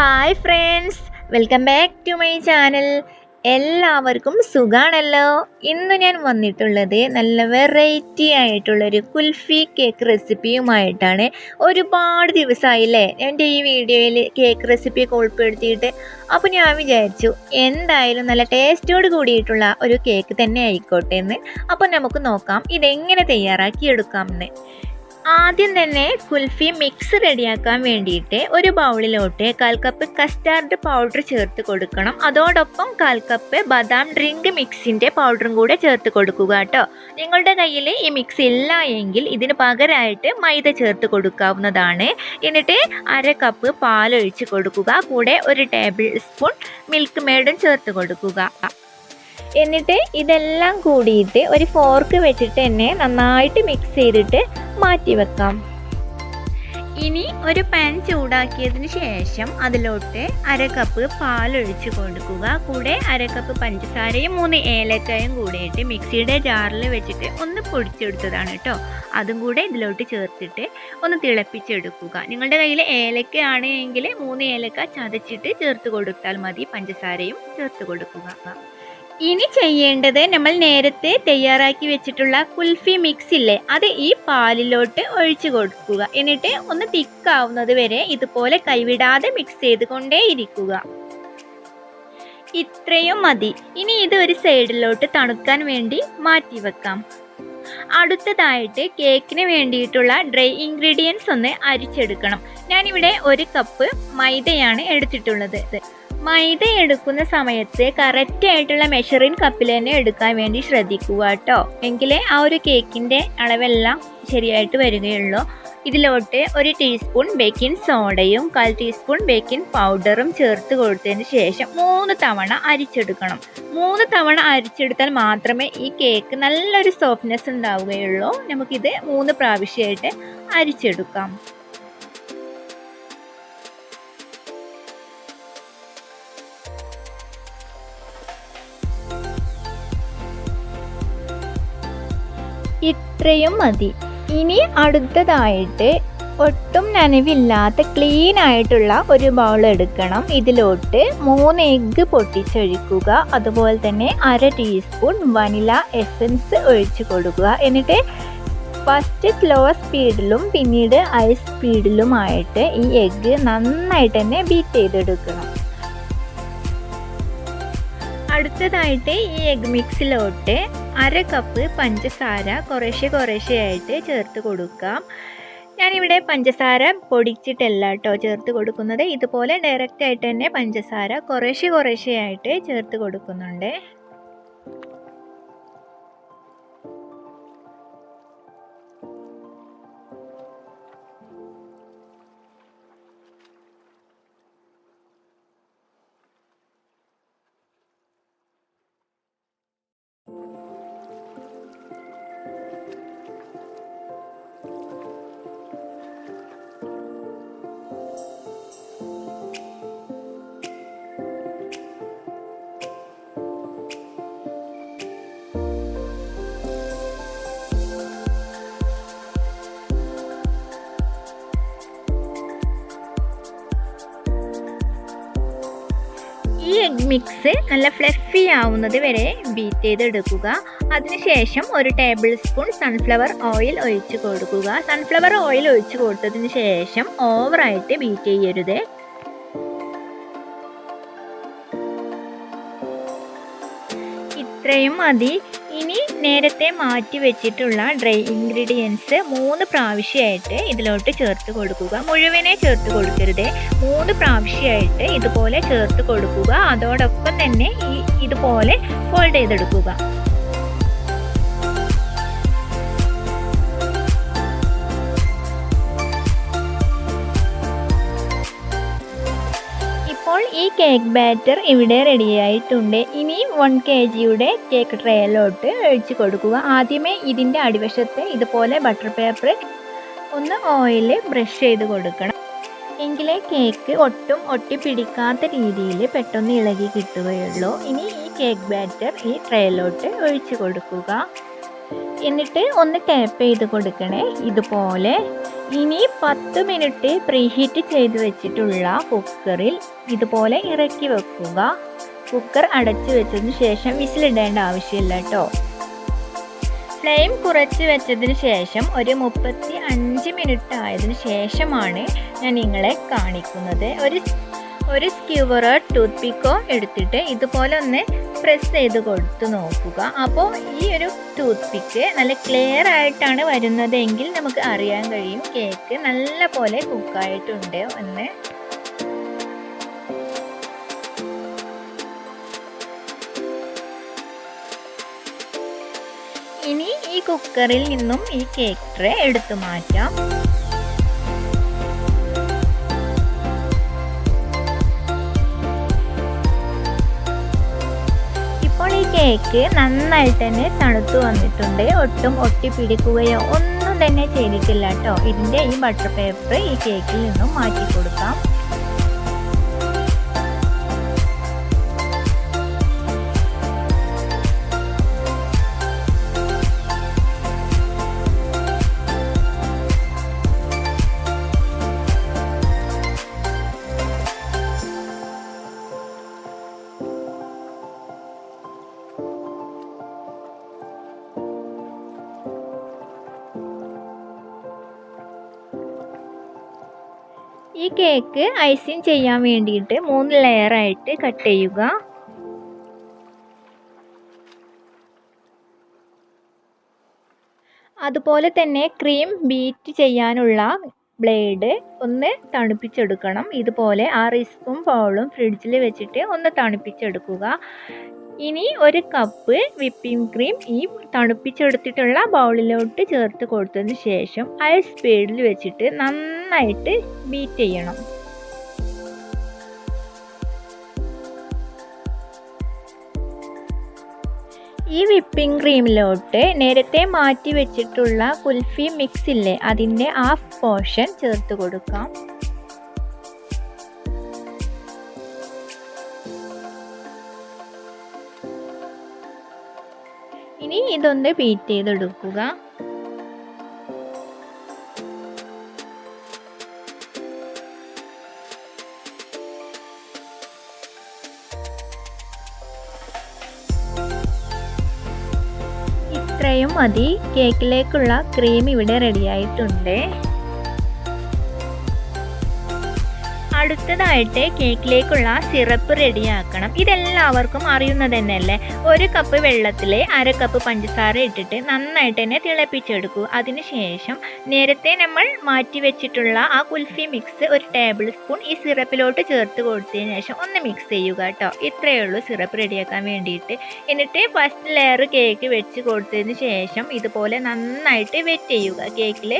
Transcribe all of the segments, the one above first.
Hi friends, welcome back to my channel. എല്ലാവർക്കും സുഖാണല്ലോ. ഇന്ന് ഞാൻ വന്നിട്ടുള്ളത് നല്ല വെറൈറ്റി ആയിട്ടുള്ളൊരു കുൽഫി കേക്ക് റെസിപ്പിയുമായിട്ടാണ്. ഒരുപാട് ദിവസമായില്ലേ എൻ്റെ ഈ വീഡിയോയിൽ കേക്ക് റെസിപ്പിയൊക്കെ ഉൾപ്പെടുത്തിയിട്ട്. അപ്പോൾ ഞാൻ വിചാരിച്ചു എന്തായാലും നല്ല ടേസ്റ്റോട് കൂടിയിട്ടുള്ള ഒരു കേക്ക് തന്നെ ആയിക്കോട്ടെ എന്ന്. അപ്പോൾ നമുക്ക് നോക്കാം ഇതെങ്ങനെ തയ്യാറാക്കി എടുക്കാമെന്ന്. ആദ്യം തന്നെ കുൽഫി മിക്സ് റെഡിയാക്കാൻ വേണ്ടിയിട്ട് ഒരു ബൗളിലോട്ട് 1/4 കപ്പ് കസ്റ്റാർഡ് പൗഡർ ചേർത്ത് കൊടുക്കണം. അതോടൊപ്പം 1/4 കപ്പ് ബദാം ഡ്രിങ്ക് മിക്സിൻ്റെ പൗഡറും കൂടെ ചേർത്ത് കൊടുക്കുക കേട്ടോ. നിങ്ങളുടെ കയ്യിൽ ഈ മിക്സ് ഇല്ല എങ്കിൽ ഇതിന് പകരമായിട്ട് മൈദ ചേർത്ത് കൊടുക്കാവുന്നതാണ്. എന്നിട്ട് 1/2 കപ്പ് പാലൊഴിച്ച് കൊടുക്കുക. കൂടെ 1 ടേബിൾ സ്പൂൺ മിൽക്ക് മെയ്ഡും ചേർത്ത് കൊടുക്കുക. എന്നിട്ട് ഇതെല്ലാം കൂടിയിട്ട് ഒരു ഫോർക്ക് വെച്ചിട്ട് തന്നെ നന്നായിട്ട് മിക്സ് ചെയ്തിട്ട് മാറ്റി വെക്കാം. ഇനി ഒരു പാൻ ചൂടാക്കിയതിന് ശേഷം അതിലോട്ട് 1/2 കപ്പ് പാലൊഴിച്ച് കൊടുക്കുക. കൂടെ 1/2 കപ്പ് പഞ്ചസാരയും 3 ഏലക്കായും കൂടിയിട്ട് മിക്സിയുടെ ജാറിൽ വെച്ചിട്ട് ഒന്ന് പൊടിച്ചെടുത്തതാണ് കേട്ടോ. അതും കൂടെ ഇതിലോട്ട് ചേർത്തിട്ട് ഒന്ന് തിളപ്പിച്ചെടുക്കുക. നിങ്ങളുടെ കയ്യിൽ ഏലക്ക ആണ് എങ്കിൽ 3 ഏലക്ക ചതച്ചിട്ട് ചേർത്ത് കൊടുത്താൽ മതി. പഞ്ചസാരയും ചേർത്ത് കൊടുക്കുക. ഇനി ചെയ്യേണ്ടത്, നമ്മൾ നേരത്തെ തയ്യാറാക്കി വെച്ചിട്ടുള്ള കുൽഫി മിക്സ് ഇല്ലേ, അത് ഈ പാലിലോട്ട് ഒഴിച്ചു കൊടുക്കുക. എന്നിട്ട് ഒന്ന് തിക്കാവുന്നത് വരെ ഇതുപോലെ കൈവിടാതെ മിക്സ് ചെയ്തുകൊണ്ടേ ഇരിക്കുക. ഇത്രയും മതി. ഇനി ഇത് ഒരു സൈഡിലോട്ട് തണുക്കാൻ വേണ്ടി മാറ്റി വെക്കാം. അടുത്തതായിട്ട് കേക്കിന് വേണ്ടിയിട്ടുള്ള ഡ്രൈ ഇൻഗ്രീഡിയൻസ് ഒന്ന് അരിച്ചെടുക്കണം. ഞാനിവിടെ 1 കപ്പ് മൈദയാണ് എടുത്തിട്ടുള്ളത്. മൈദ എടുക്കുന്ന സമയത്ത് കറക്റ്റ് ആയിട്ടുള്ള മെഷറിംഗ് കപ്പിൽ തന്നെ എടുക്കാൻ വേണ്ടി ശ്രദ്ധിക്കുക കേട്ടോ. എങ്കിലേ ആ ഒരു കേക്കിൻ്റെ അളവെല്ലാം ശരിയായിട്ട് വരികയുള്ളൂ. ഇതിലോട്ട് 1 ടീസ്പൂൺ ബേക്കിംഗ് സോഡയും 1/4 ടീസ്പൂൺ ബേക്കിംഗ് പൗഡറും ചേർത്ത് കൊടുത്തതിന് ശേഷം 3 തവണ അരിച്ചെടുക്കണം. 3 തവണ അരിച്ചെടുത്താൽ മാത്രമേ ഈ കേക്ക് നല്ലൊരു സോഫ്റ്റ്നെസ് ഉണ്ടാവുകയുള്ളൂ. നമുക്കിത് 3 പ്രാവശ്യമായിട്ട് അരിച്ചെടുക്കാം. ഇത്രയും മതി. ഇനി അടുത്തതായിട്ട് ഒട്ടും നനവില്ലാത്ത ക്ലീൻ ആയിട്ടുള്ള ഒരു ബൗൾ എടുക്കണം. ഇതിലോട്ട് 3 എഗ്ഗ് പൊട്ടിച്ചൊഴിക്കുക. അതുപോലെ തന്നെ 1/2 ടീസ്പൂൺ വനില എസൻസ് ഒഴിച്ച് കൊടുക്കുക. എന്നിട്ട് ഫസ്റ്റ് സ്ലോ സ്പീഡിലും പിന്നീട് ഹൈ സ്പീഡിലുമായിട്ട് ഈ എഗ്ഗ് നന്നായിട്ട് തന്നെ ബീറ്റ് ചെയ്തെടുക്കണം. അടുത്തതായിട്ട് ഈ എഗ് മിക്സിലോട്ട് 1/2 കപ്പ് പഞ്ചസാര കുറേശ്ശെയായിട്ട് ചേർത്ത് കൊടുക്കാം. ഞാനിവിടെ പഞ്ചസാര പൊടിച്ചിട്ടല്ല കേട്ടോ ചേർത്ത് കൊടുക്കുന്നത്. ഇതുപോലെ ഡയറക്റ്റ് ആയിട്ട് തന്നെ പഞ്ചസാര കുറേശ്ശെയായിട്ട് ചേർത്ത് കൊടുക്കുന്നുണ്ട്. ഈ എഗ് മിക്സ് നല്ല ഫ്ലഫി ആവുന്നത് വരെ ബീറ്റ് ചെയ്തെടുക്കുക. അതിനുശേഷം 1 ടേബിൾ സ്പൂൺ സൺഫ്ലവർ ഓയിൽ ഒഴിച്ച് കൊടുക്കുക. സൺഫ്ലവർ ഓയിൽ ഒഴിച്ച് കൊടുത്തതിന് ശേഷം ഓവറായിട്ട് ബീറ്റ് ചെയ്യരുത്. ഇത്രയും മതി. ഇനി നേരത്തെ മാറ്റി വെച്ചിട്ടുള്ള ഡ്രൈ ഇൻഗ്രീഡിയൻസ് 3 പ്രാവശ്യമായിട്ട് ഇതിലോട്ട് ചേർത്ത് കൊടുക്കുക. മുഴുവനെ ചേർത്ത് കൊടുക്കരുത്. 3 പ്രാവശ്യമായിട്ട് ഇതുപോലെ ചേർത്ത് കൊടുക്കുക. അതോടൊപ്പം തന്നെ ഇതുപോലെ ഫോൾഡ് ചെയ്തെടുക്കുക. ഈ കേക്ക് ബാറ്റർ ഇവിടെ റെഡിയായിട്ടുണ്ട്. ഇനി 1 kg കേക്ക് ട്രേയിലോട്ട് ഒഴിച്ച് കൊടുക്കുക. ആദ്യമേ ഇതിൻ്റെ അടിവശത്ത് ഇതുപോലെ ബട്ടർ പേപ്പർ ഒന്ന് ഓയിൽ ബ്രഷ് ചെയ്ത് കൊടുക്കണം. എങ്കിലേ കേക്ക് ഒട്ടും ഒട്ടിപ്പിടിക്കാത്ത രീതിയിൽ പെട്ടെന്ന് ഇളകി കിട്ടുകയുള്ളൂ. ഇനി ഈ കേക്ക് ബാറ്റർ ഈ ട്രേയിലോട്ട് ഒഴിച്ച് കൊടുക്കുക. എന്നിട്ട് ഒന്ന് ടാപ്പ് ചെയ്ത് കൊടുക്കണേ ഇതുപോലെ. ഇനി 10 മിനിറ്റ് പ്രീഹീറ്റ് ചെയ്ത് വെച്ചിട്ടുള്ള കുക്കറിൽ ഇതുപോലെ ഇറക്കി വെക്കുക. കുക്കർ അടച്ചു വെച്ചതിന് ശേഷം വിസിലിടേണ്ട ആവശ്യമില്ല കേട്ടോ. ഫ്ലെയിം കുറച്ച് വെച്ചതിന് ശേഷം ഒരു 35 മിനിറ്റ് ആയതിനു ശേഷമാണ് ഞാൻ നിങ്ങളെ കാണിക്കുന്നത്. ഒരു സ്ക്യൂവറോ ടൂത്ത് പിക്കോ എടുത്തിട്ട് ഇതുപോലെ ഒന്ന് പ്രസ് ചെയ്ത് കൊടുത്ത് നോക്കുക. അപ്പോൾ ഈ ഒരു ടൂത്ത് പിക്ക് നല്ല ക്ലിയർ ആയിട്ടാണ് വരുന്നതെങ്കിൽ നമുക്ക് അറിയാൻ കഴിയും കേക്ക് നല്ല പോലെ കുക്കായിട്ടുണ്ട് എന്ന്. ഇനി ഈ കുക്കറിൽ നിന്നും ഈ കേക്ക് ട്രേ എടുത്തു മാറ്റാം. ഇപ്പോൾ ഈ കേക്ക് നന്നായിട്ട് തന്നെ തണുത്തു വന്നിട്ടുണ്ട്. ഒട്ടും ഒട്ടിപ്പിടിക്കുകയോ ഒന്നും തന്നെ ചെയ്തിട്ടില്ല കേട്ടോ. ഇതിൻ്റെ ഈ ബട്ടർ പേപ്പർ ഈ കേക്കിൽ നിന്നും മാറ്റി കൊടുക്കാം. ഈ കേക്ക് ഐസിങ് ചെയ്യാൻ വേണ്ടിയിട്ട് 3 ലെയറായിട്ട് കട്ട് ചെയ്യുക. അതുപോലെ തന്നെ ക്രീം ബീറ്റ് ചെയ്യാനുള്ള ബ്ലേഡ് ഒന്ന് തണുപ്പിച്ചെടുക്കണം. ഇതുപോലെ ആ റിസ്കും ബൗളും ഫ്രിഡ്ജിൽ വെച്ചിട്ട് ഒന്ന് തണുപ്പിച്ചെടുക്കുക. ഇനി 1 കപ്പ് വിപ്പിംഗ് ക്രീം ഈ തണുപ്പിച്ചെടുത്തിട്ടുള്ള ബൗളിലോട്ട് ചേർത്ത് കൊടുത്തതിന് ശേഷം ഹൈ സ്പീഡിൽ വെച്ചിട്ട് നന്നായിട്ട് ബീറ്റ് ചെയ്യണം. ഈ വിപ്പിംഗ് ക്രീമിലോട്ട് നേരത്തെ മാറ്റി വെച്ചിട്ടുള്ള കുൽഫി മിക്സ് ഇല്ലേ, അതിൻ്റെ ഹാഫ് പോർഷൻ ചേർത്ത് കൊടുക്കാം. ഇനി ഇതൊന്ന് ബീറ്റ് ചെയ്തെടുക്കുക. ഇത്രയും മതി. കേക്കിലേക്കുള്ള ക്രീം ഇവിടെ റെഡിയായിട്ടുണ്ട്. അടുത്തതായിട്ട് കേക്കിലേക്കുള്ള സിറപ്പ് റെഡിയാക്കണം. ഇതെല്ലാവർക്കും അറിയുന്നത് തന്നെയല്ലേ. 1 കപ്പ് വെള്ളത്തിൽ 1/2 കപ്പ് പഞ്ചസാര ഇട്ടിട്ട് നന്നായിട്ട് തന്നെ തിളപ്പിച്ചെടുക്കൂ. അതിനുശേഷം നേരത്തെ നമ്മൾ മാറ്റി വെച്ചിട്ടുള്ള ആ കുൽഫി മിക്സ് 1 ടേബിൾ സ്പൂൺ ഈ സിറപ്പിലോട്ട് ചേർത്ത് കൊടുത്തതിന് ശേഷം ഒന്ന് മിക്സ് ചെയ്യുക കേട്ടോ. ഇത്രയേ ഉള്ളൂ സിറപ്പ് റെഡിയാക്കാൻ വേണ്ടിയിട്ട്. എന്നിട്ട് ഫസ്റ്റ് ലെയർ കേക്ക് വെച്ച് കൊടുത്തതിന് ശേഷം ഇതുപോലെ നന്നായിട്ട് വെറ്റ് ചെയ്യുക. കേക്കിൽ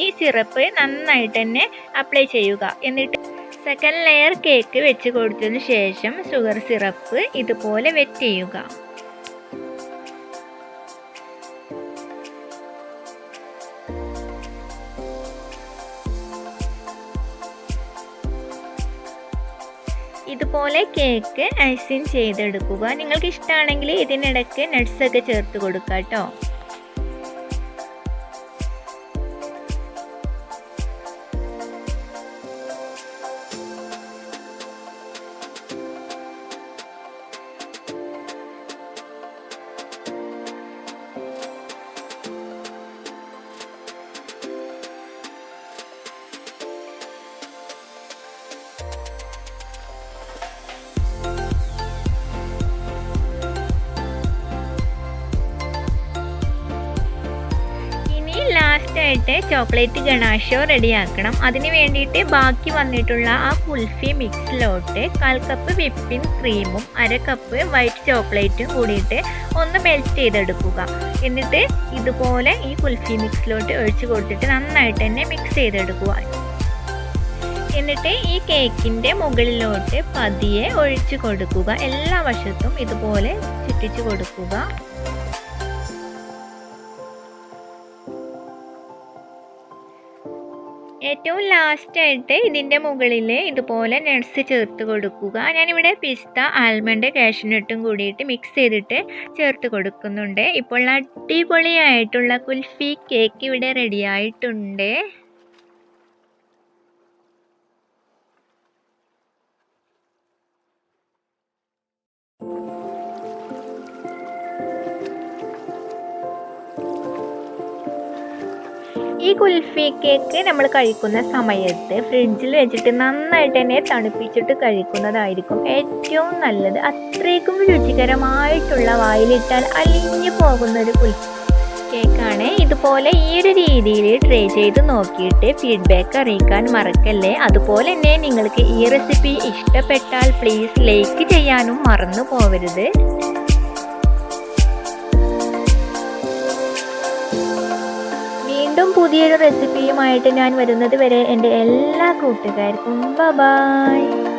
ഈ സിറപ്പ് നന്നായിട്ട് തന്നെ അപ്ലൈ ചെയ്യുക. എന്നിട്ട് സെക്കൻഡ് ലെയർ കേക്ക് വെച്ച് കൊടുത്തതിന് ശേഷം ഷുഗർ സിറപ്പ് ഇതുപോലെ വെറ്റ് ചെയ്യുക. ഇതുപോലെ കേക്ക് ഐസിങ് ചെയ്തെടുക്കുക. നിങ്ങൾക്ക് ഇഷ്ടമാണെങ്കിൽ ഇതിനിടയ്ക്ക് നട്ട്സ് ഒക്കെ ചേർത്ത് കൊടുക്കുക കേട്ടോ. ലാസ്റ്റായിട്ട് ചോക്ലേറ്റ് ഗണാഷോ റെഡിയാക്കണം. അതിന് വേണ്ടിയിട്ട് ബാക്കി വന്നിട്ടുള്ള ആ കുൽഫി മിക്സിലോട്ട് 1/4 കപ്പ് വിപ്പിംഗ് ക്രീമും 1/2 കപ്പ് വൈറ്റ് ചോക്ലേറ്റും കൂടിയിട്ട് ഒന്ന് മെൽറ്റ് ചെയ്തെടുക്കുക. എന്നിട്ട് ഇതുപോലെ ഈ കുൽഫി മിക്സിലോട്ട് ഒഴിച്ച് കൊടുത്തിട്ട് നന്നായിട്ട് തന്നെ മിക്സ് ചെയ്തെടുക്കുക. എന്നിട്ട് ഈ കേക്കിൻ്റെ മുകളിലോട്ട് പതിയെ ഒഴിച്ച് കൊടുക്കുക. എല്ലാ വശത്തും ഇതുപോലെ ചുറ്റിച്ച് കൊടുക്കുക. ഏറ്റവും ലാസ്റ്റായിട്ട് ഇതിൻ്റെ മുകളിൽ ഇതുപോലെ നട്ട്സ് ചേർത്ത് കൊടുക്കുക. ഞാനിവിടെ പിസ്ത, ആൽമണ്ട്, കാഷ്യൂനട്ടും കൂടിയിട്ട് മിക്സ് ചെയ്തിട്ട് ചേർത്ത് കൊടുക്കുന്നുണ്ട്. ഇപ്പോൾ അടിപൊളിയായിട്ടുള്ള കുൽഫി കേക്ക് ഇവിടെ റെഡിയായിട്ടുണ്ട്. ഈ കുൽഫി കേക്ക് നമ്മൾ കഴിക്കുന്ന സമയത്ത് ഫ്രിഡ്ജിൽ വെച്ചിട്ട് നന്നായിട്ട് തന്നെ തണുപ്പിച്ചിട്ട് കഴിക്കുന്നതായിരിക്കും ഏറ്റവും നല്ലത്. അത്രയ്ക്കും രുചികരമായിട്ടുള്ള, വായിലിട്ടാൽ അലിഞ്ഞു പോകുന്ന ഒരു കുൽഫി കേക്കാണ്. ഇതുപോലെ ഈ ഒരു രീതിയിൽ ട്രൈ ചെയ്ത് നോക്കിയിട്ട് ഫീഡ്ബാക്ക് അറിയിക്കാൻ മറക്കല്ലേ. അതുപോലെ തന്നെ നിങ്ങൾക്ക് ഈ റെസിപ്പി ഇഷ്ടപ്പെട്ടാൽ പ്ലീസ് ലൈക്ക് ചെയ്യാനും മറന്നു പോകരുത്. വീണ്ടും പുതിയൊരു റെസിപ്പിയുമായിട്ട് ഞാൻ വരുന്നത് വരെ എൻ്റെ എല്ലാ കൂട്ടുകാർക്കും ബൈ.